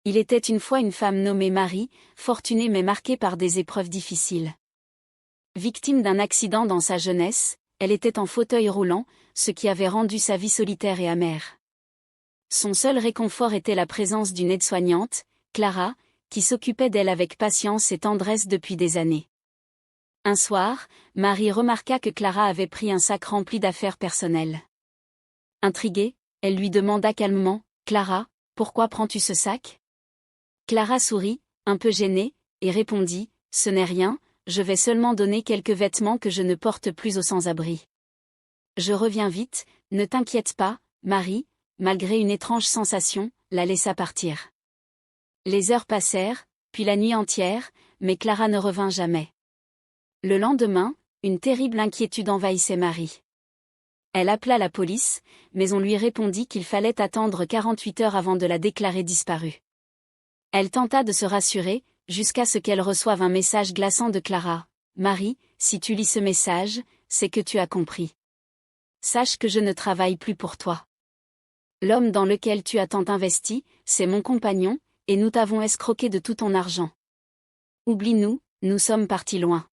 Il était une fois une femme nommée Marie, fortunée mais marquée par des épreuves difficiles. Victime d'un accident dans sa jeunesse, elle était en fauteuil roulant, ce qui avait rendu sa vie solitaire et amère. Son seul réconfort était la présence d'une aide-soignante, Clara, qui s'occupait d'elle avec patience et tendresse depuis des années. Un soir, Marie remarqua que Clara avait pris un sac rempli d'affaires personnelles. Intriguée, elle lui demanda calmement, « Clara, pourquoi prends-tu ce sac ?» Clara sourit, un peu gênée, et répondit, « Ce n'est rien, je vais seulement donner quelques vêtements que je ne porte plus aux sans-abri. Je reviens vite, ne t'inquiète pas. » Marie, malgré une étrange sensation, la laissa partir. Les heures passèrent, puis la nuit entière, mais Clara ne revint jamais. Le lendemain, une terrible inquiétude envahissait Marie. Elle appela la police, mais on lui répondit qu'il fallait attendre 48 heures avant de la déclarer disparue. Elle tenta de se rassurer, jusqu'à ce qu'elle reçoive un message glaçant de Clara. « Marie, si tu lis ce message, c'est que tu as compris. Sache que je ne travaille plus pour toi. L'homme dans lequel tu as tant investi, c'est mon compagnon, et nous t'avons escroqué de tout ton argent. Oublie-nous, nous sommes partis loin.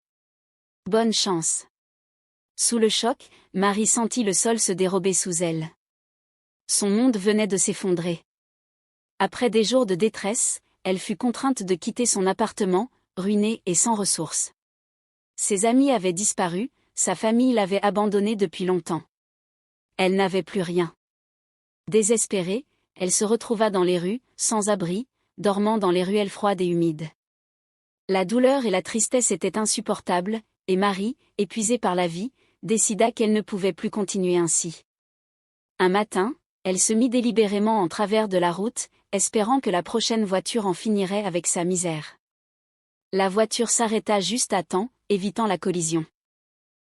Bonne chance. » Sous le choc, Marie sentit le sol se dérober sous elle. Son monde venait de s'effondrer. Après des jours de détresse, elle fut contrainte de quitter son appartement, ruinée et sans ressources. Ses amis avaient disparu, sa famille l'avait abandonnée depuis longtemps. Elle n'avait plus rien. Désespérée, elle se retrouva dans les rues, sans abri, dormant dans les ruelles froides et humides. La douleur et la tristesse étaient insupportables, et Marie, épuisée par la vie, décida qu'elle ne pouvait plus continuer ainsi. Un matin, elle se mit délibérément en travers de la route, espérant que la prochaine voiture en finirait avec sa misère. La voiture s'arrêta juste à temps, évitant la collision.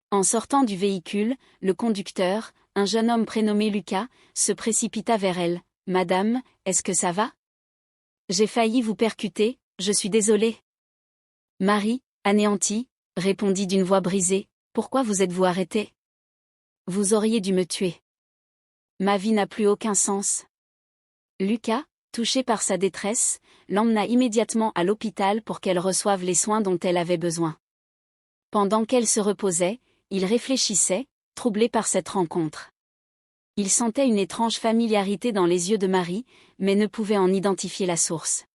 En sortant du véhicule, le conducteur, un jeune homme prénommé Lucas, se précipita vers elle. « Madame, est-ce que ça va ? J'ai failli vous percuter, je suis désolé. » Marie, anéantie, répondit d'une voix brisée. « Pourquoi vous êtes-vous arrêtée ? Vous auriez dû me tuer. Ma vie n'a plus aucun sens. » Lucas, touché par sa détresse, l'emmena immédiatement à l'hôpital pour qu'elle reçoive les soins dont elle avait besoin. Pendant qu'elle se reposait, il réfléchissait, troublé par cette rencontre. Il sentait une étrange familiarité dans les yeux de Marie, mais ne pouvait en identifier la source.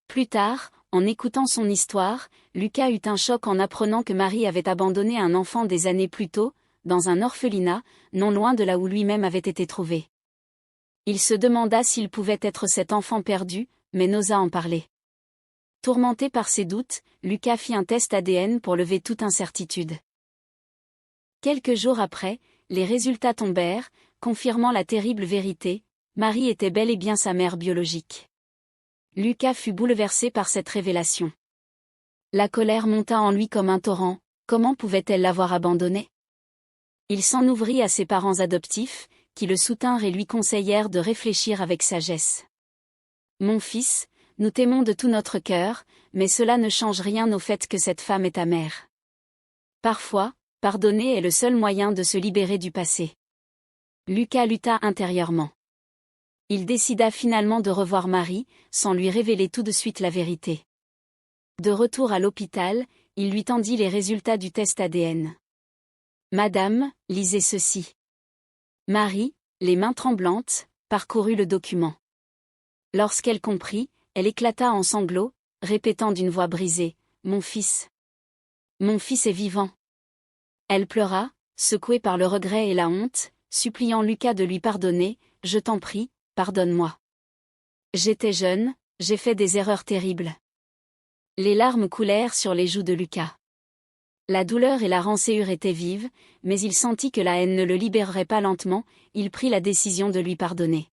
Plus tard, en écoutant son histoire, Lucas eut un choc en apprenant que Marie avait abandonné un enfant des années plus tôt, dans un orphelinat, non loin de là où lui-même avait été trouvé. Il se demanda s'il pouvait être cet enfant perdu, mais n'osa en parler. Tourmenté par ses doutes, Lucas fit un test ADN pour lever toute incertitude. Quelques jours après, les résultats tombèrent, confirmant la terrible vérité, Marie était bel et bien sa mère biologique. Lucas fut bouleversé par cette révélation. La colère monta en lui comme un torrent, comment pouvait-elle l'avoir abandonné ? Il s'en ouvrit à ses parents adoptifs, qui le soutinrent et lui conseillèrent de réfléchir avec sagesse. « Mon fils, nous t'aimons de tout notre cœur, mais cela ne change rien au fait que cette femme est ta mère. Parfois, pardonner est le seul moyen de se libérer du passé. » Lucas lutta intérieurement. Il décida finalement de revoir Marie, sans lui révéler tout de suite la vérité. De retour à l'hôpital, il lui tendit les résultats du test ADN. « Madame, lisez ceci. » Marie, les mains tremblantes, parcourut le document. Lorsqu'elle comprit, elle éclata en sanglots, répétant d'une voix brisée, « Mon fils. Mon fils est vivant. » Elle pleura, secouée par le regret et la honte, suppliant Lucas de lui pardonner. « Je t'en prie, pardonne-moi. J'étais jeune, j'ai fait des erreurs terribles. » Les larmes coulèrent sur les joues de Lucas. La douleur et la rancœur étaient vives, mais il sentit que la haine ne le libérerait pas lentement, il prit la décision de lui pardonner.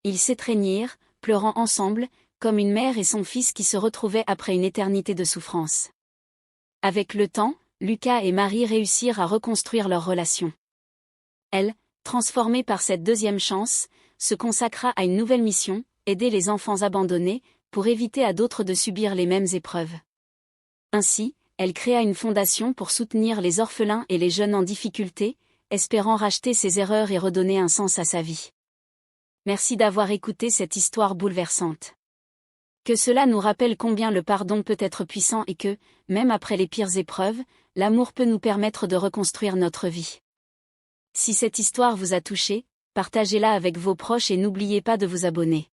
Ils s'étreignirent, pleurant ensemble, comme une mère et son fils qui se retrouvaient après une éternité de souffrance. Avec le temps, Lucas et Marie réussirent à reconstruire leur relation. Elle, transformée par cette deuxième chance, se consacra à une nouvelle mission, aider les enfants abandonnés, pour éviter à d'autres de subir les mêmes épreuves. Ainsi, elle créa une fondation pour soutenir les orphelins et les jeunes en difficulté, espérant racheter ses erreurs et redonner un sens à sa vie. Merci d'avoir écouté cette histoire bouleversante. Que cela nous rappelle combien le pardon peut être puissant et que, même après les pires épreuves, l'amour peut nous permettre de reconstruire notre vie. Si cette histoire vous a touché, partagez-la avec vos proches et n'oubliez pas de vous abonner.